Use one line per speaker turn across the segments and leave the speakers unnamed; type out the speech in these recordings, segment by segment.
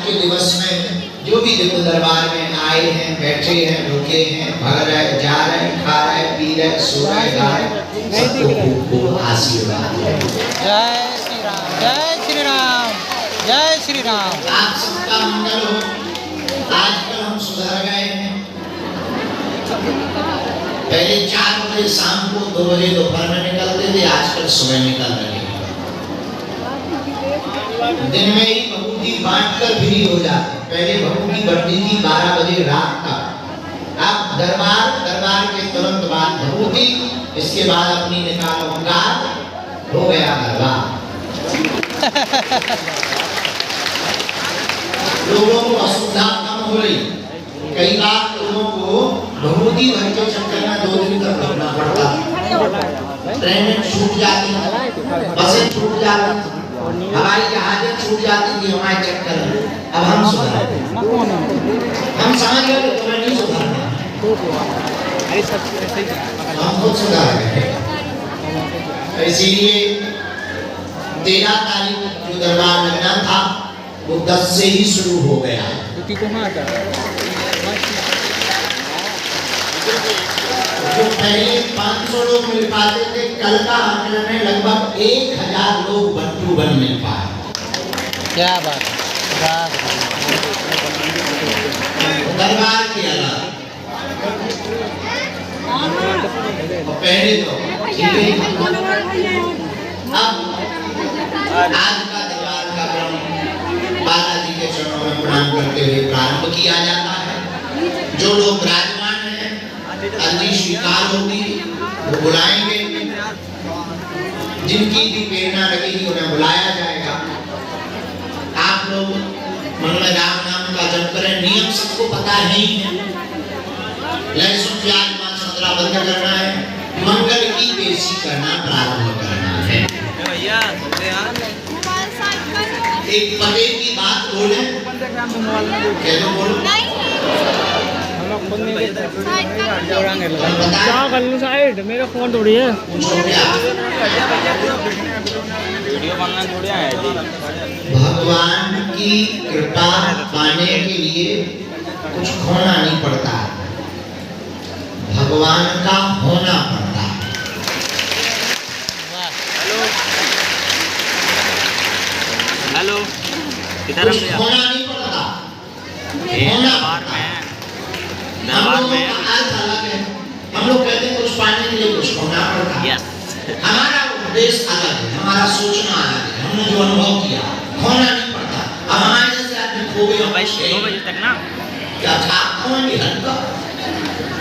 के दिवस में जो भी दिव्य दरबार में आए हैं, बैठे हैं, रुके हैं, भग रहे, जा रहे, खा रहे, पी रहे, सो रहे, गा रहे, सबको खूब खूब आशीर्वाद।
जय श्री राम, जय श्री राम, जय श्री राम।
आप सबका मंगल हो। आजकल हम सुधर गए हैं। पहले 4 बजे शाम को, 2 बजे दोपहर में निकलते थे, आजकल सुबह निकल रहे हैं। दिन में ही भभूति बांटकर फ्री हो जाते। पहले भभूति बढ़ती थी 12 बजे रात तक। अब दरबार के तुरंत बाद भभूति, इसके बाद अपनी निकाल ओंकार, हो गया दरबार। लोगों को असुविधा कम हो रही। कई बार लोगों को भभूति भर के चक्कर में 2 दिन तक रुकना पड़ता। ट्रेनें छूट जाती, बसें छूट जाती, हवाई जहाजें छूट जाती थी हमारे चक्कर में। अब हम सुधर, हम समझ गए तो नहीं सुधरना, हम खुद सुधर गए। इसीलिए 13 तारीख जो दरबार लगना था वो 10 से ही शुरू हो गया। जो पहले 500 लोग मिल पाते थे, कल का आंकलन में लगभग 1000 लोग बंटू बन मिल पाए।
क्या बात है।
दरबार के अलावा पहले तो अब आज का दरबार का क्रम बालाजी के चरणों में प्रणाम करते हुए प्रारंभ किया जाता है। जो लोग विराजमान हैं, अर्जी स्वीकार होगी, वो बुलाएंगे। जिनकी भी प्रेरणा लगेगी उन्हें बुलाया जाएगा। आप लोग मन में राम नाम का जप करें। नियम सबको पता है ही है। लहसुन प्याज मांस मदिरा बंद करना है। मंगल की पेशी करना प्रारंभ करना है। एक पते की बात बोले, कह दो बोलो।
क्या कर लूं साइड, मेरा फोन थोड़ी है।
भगवान की कृपा पाने के लिए कुछ खोना नहीं पड़ता, भगवान का होना पड़ता है।
हेलो,
कुछ खोना नहीं पड़ता, होना पड़ता है। हम लोगों का अर्थ अलग है। हम लोग कहते हैं कुछ पाने के लिए कुछ खोना पड़ता है। हमारा उद्देश्य अलग है, हमारा सोचना अलग है। हमने जो अनुभव किया, खोना नहीं पड़ता। अब हमारे जैसे आदमी खो गए
2 बजे तक ना,
क्या था खोएंगे हल्का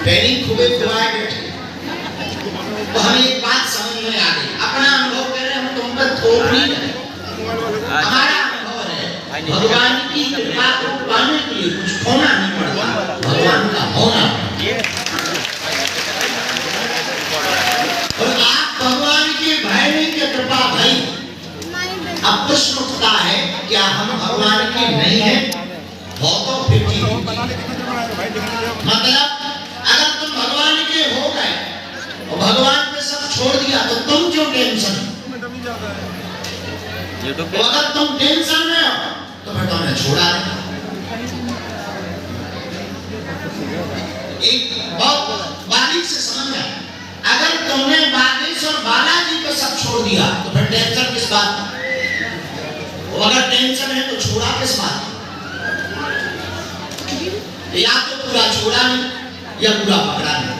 पहली खुबे खुआए बैठे। तो हमें एक बात समझ में आ गई, अपना अनुभव कर रहे हैं हम, तुम पर थोप नहीं रहे। हमारा अनुभव है भगवान की कृपा को पाने के लिए कुछ खोना नहीं पड़ता, भगवान का होना। और आप भगवान के भय नहीं के कृपा भाई। अब प्रश्न उठता है, क्या हम भगवान के नहीं हैं? हो तो फिर ठीक। मतलब अगर तुम भगवान के हो गए और भगवान पे सब छोड़ दिया तो तुम क्यों टेंशन? तो अगर तुम टेंशन में हो तो फिर तुमने छोड़ा नहीं। एक बहुत बारीक से समझना, अगर तुमने बागेश्वर बालाजी को सब छोड़ दिया तो फिर टेंशन किस बात? अगर टेंशन है तो छोड़ा किस बात? या तो पूरा छोड़ा नहीं या पूरा पकड़ा नहीं।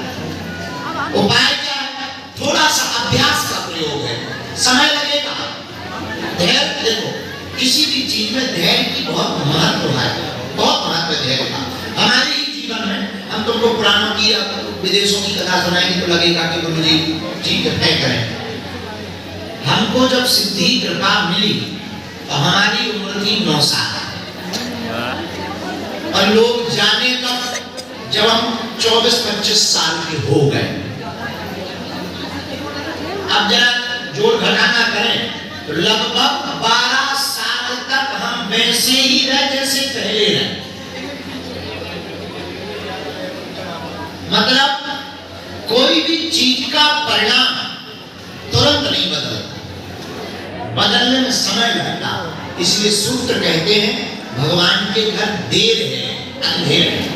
उपाय क्या है? थोड़ा सा अभ्यास का प्रयोग है, समय लगेगा। धैर्य देखो, किसी भी चीज में धैर्य की बहुत महत्व है, बहुत महत्व है धैर्य का। हमारे ही जीवन में हम तुमको पुराणों की या विदेशों की कथा सुनाएंगे तो लगेगा कि गुरु जी ठीक है करें। हमको जब सिद्धि कृपा मिली तो हमारी उम्र थी 9 साल और लोग जाने तक जब हम 24-25 साल के हो गए। अब जरा जोड़ घटाना करें तो लगभग 12 साल तक हम वैसे ही रहे जैसे पहले रहे। मतलब कोई भी चीज का परिणाम तुरंत नहीं बदलता, बदलने में समय लगता। इसलिए सूत्र कहते हैं भगवान के घर देर है, अंधेर है।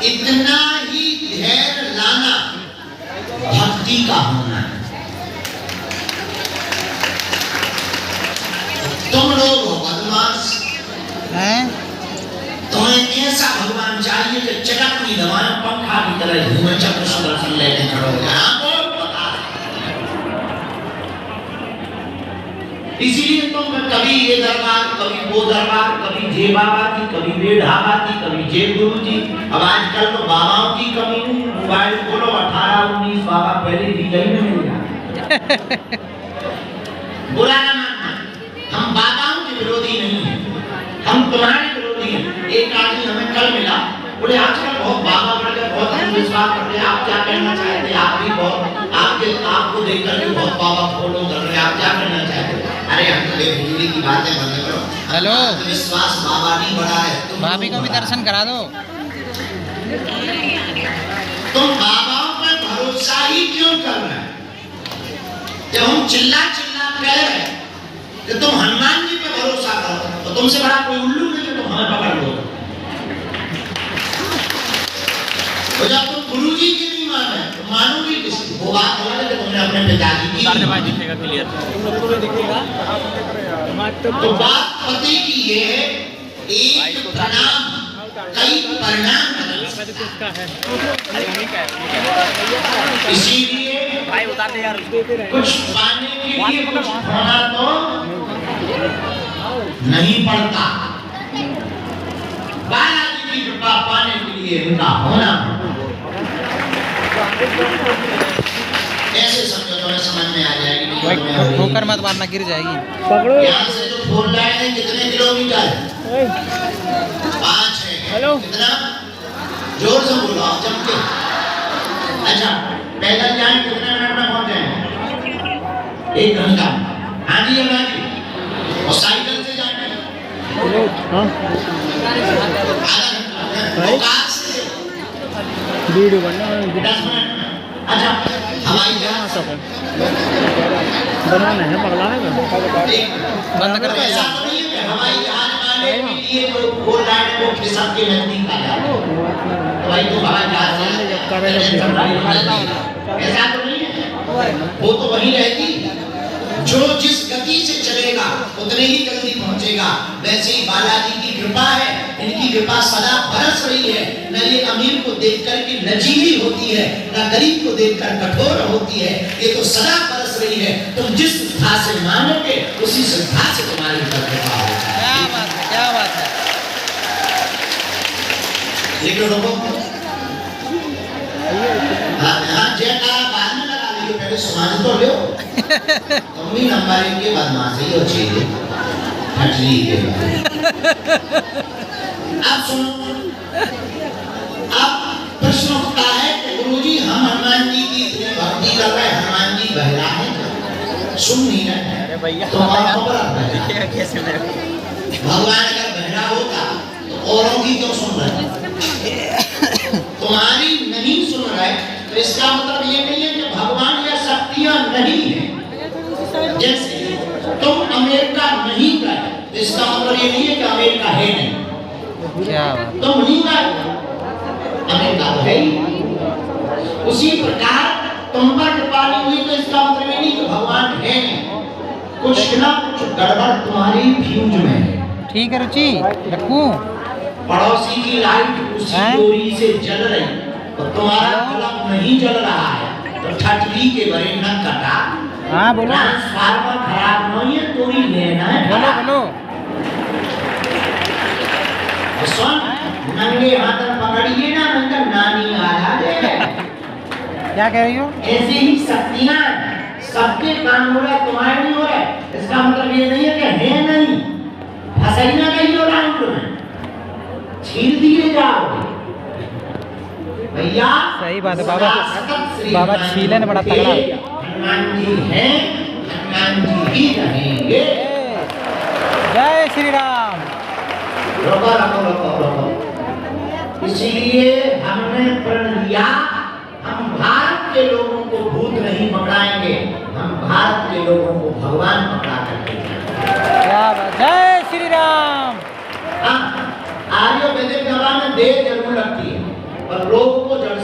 इतना ही धैर्य लाना भक्ति का होना है। तुम लोग हो बदमाश
हैं?
तुम्हें ऐसा भगवान चाहिए कि चटक नहीं दबाए, पंखा की तरह घूमे, चक्र सुदर्शन लेके खड़ो हो जाए। इसीलिए तुम कभी ये दरबार, कभी वो दरबार, कभी जे बाबा की, कभी वे ढाबा की, कभी जे गुरु जी। अब आजकल तो बाबाओं की कमी नहीं, मोबाइल खोलो 18-19 बाबा पहले दी गई में मिल जाए। बुरा ना मानना, हम बाबाओं के विरोधी नहीं हैं, हम तुम्हारे विरोधी हैं। एक आदमी हमें कल मिला, बोले आजकल बहुत बाबा बढ़ गए, बहुत अंधविश्वास करते हैं, आप क्या कहना चाहते हैं? आप भी बहुत, आपको देख करके बहुत बाबा फॉलो कर रहे हैं, आप क्या कहना चाहते हैं? अरे हम तो बेवकूफी की बातें बंद करो।
हेलो,
विश्वास बाबा नहीं बढ़ा है,
भाभी को भी दर्शन करा दो।
तुम बाबाओं पर भरोसा ही क्यों कर रहे हैं? जब हम चिल्ला चिल्ला कह रहे हैं कि तुम हनुमान जी पे भरोसा करो, तो तुमसे बड़ा कोई उल्लू नहीं है, तुम हमें पकड़ लो। तो जब तुम गुरु जी की नहीं मान रहे तो मानोगी किसकी? वो बात हो कि तुमने अपने पिताजी की
दिखेगा क्लियर।
तो बात पते की ये है, एक प्रणाम कई परिणाम है। इसीलिए
भाई उतार दे यार,
कुछ पाने के लिए कुछ होना तो नहीं पड़ता। बालाजी की कृपा पाने के लिए इनका होना, ऐसे समझो तो समझ में आ जाएगी।
ठोकर मत मारना, गिर जाएगी।
पकड़ो।
यहाँ से जो फोन लाइन है कितने किलोमीटर? 5 है।
हेलो।
कितना? जोर से बोलो, जम के। अच्छा, पैदल जाएं कितने मिनट में पहुंच जाएंगे? 1 घंटा। हाँ जी, हाँ जी। और साइकिल से जाएंगे?
हाँ।
आधा घंटा। और कार से?
वीडियो बनना
10 मिनट। अच्छा, हवाई जहाज
बनाना है, पगला है
बंद कर दो
ऐसा
यार।
तो नहीं है कि हवाई जहाज वाले के लिए जो फोन लाइन को खिसक के नजदीक आ जाए, तो भाई तो हवाई जहाज ऐसा तो नहीं है। वो तो वहीं रहेगी, जो जिस गति से चलेगा उतने ही जल्दी पहुंचेगा। वैसे ही बालाजी की कृपा है, इनकी कृपा सदा बरस रही है। न ये अमीर को देखकर के लचीली होती है, न गरीब को देखकर कठोर होती है, ये तो सदा बरस रही है। तुम जिस श्रद्धा से मानोगे उसी श्रद्धा से तुम्हारी कृपा होगी।
क्या बात है, क्या बात है।
लेकिन लोगों हाँ जयकारा बाद में लगा लीजिए, पहले समाज तो लो। तुम भी नंबर 1 के बदमाशी हो चाहिए, हटली के अब सुनो, अब प्रश्न उठता है कि गुरुजी हम हनुमान जी की इतनी भक्ति कर रहे हैं, हनुमान जी बहरा है, सुन नहीं रहे।
अरे भैया
तो
कैसे मेरे
भगवान अगर बहरा होता तो औरों की क्यों सुन रहे? तुम्हारी नहीं सुन रहे तो इसका मतलब ये नहीं है कि भगवान या शक्तियां नहीं है। जैसे तुम अमेरिका नहीं गए तो इसका मतलब ये नहीं है कि अमेरिका है नहीं।
क्या बात।
तुम नहीं गए, अमेरिका तो है ही। उसी प्रकार तुम पर कृपा नहीं हुई तो इसका मतलब ये नहीं कि भगवान है नहीं। कुछ ना कुछ गड़बड़ तुम्हारी फ्यूज में है।
ठीक है रुचि, रखूं?
पड़ोसी की लाइट उसी डोरी से जल रही तो तुम्हारा बल्ब नहीं जल रहा है, तो ठटली के बरे न कटा।
हाँ बोलो।
ट्रांसफार्मर खराब नहीं है, डोरी लेना है।
बोलो बोलो।
सुन, नंगे हाथ पकड़िए ना, नंगा नानी आ जाए।
क्या कह रही हो?
ऐसी ही शक्तियां सबके काम हो रहे, तुम्हारे नहीं हो रहे। इसका मतलब ये नहीं है कि है नहीं, फंसाई ना कहीं हो राउंड में, छील दिए जाओगे भैया।
सही बात है बाबा, बाबा छीलन बड़ा तगड़ा।
हनुमान जी हैं, हनुमान जी ही रहेंगे।
जय श्री राम।
रोको रोको रोको रोको। इसीलिए हमने प्रण लिया, हम भारत के लोगों को भूत नहीं पकड़ाएंगे। लोगों को भगवान पकड़ा करके जाए।
क्या बात, जय श्री राम।
हाँ, आर्य वैदिक दवा में देर जरूर लगती है, पर रोग को जड़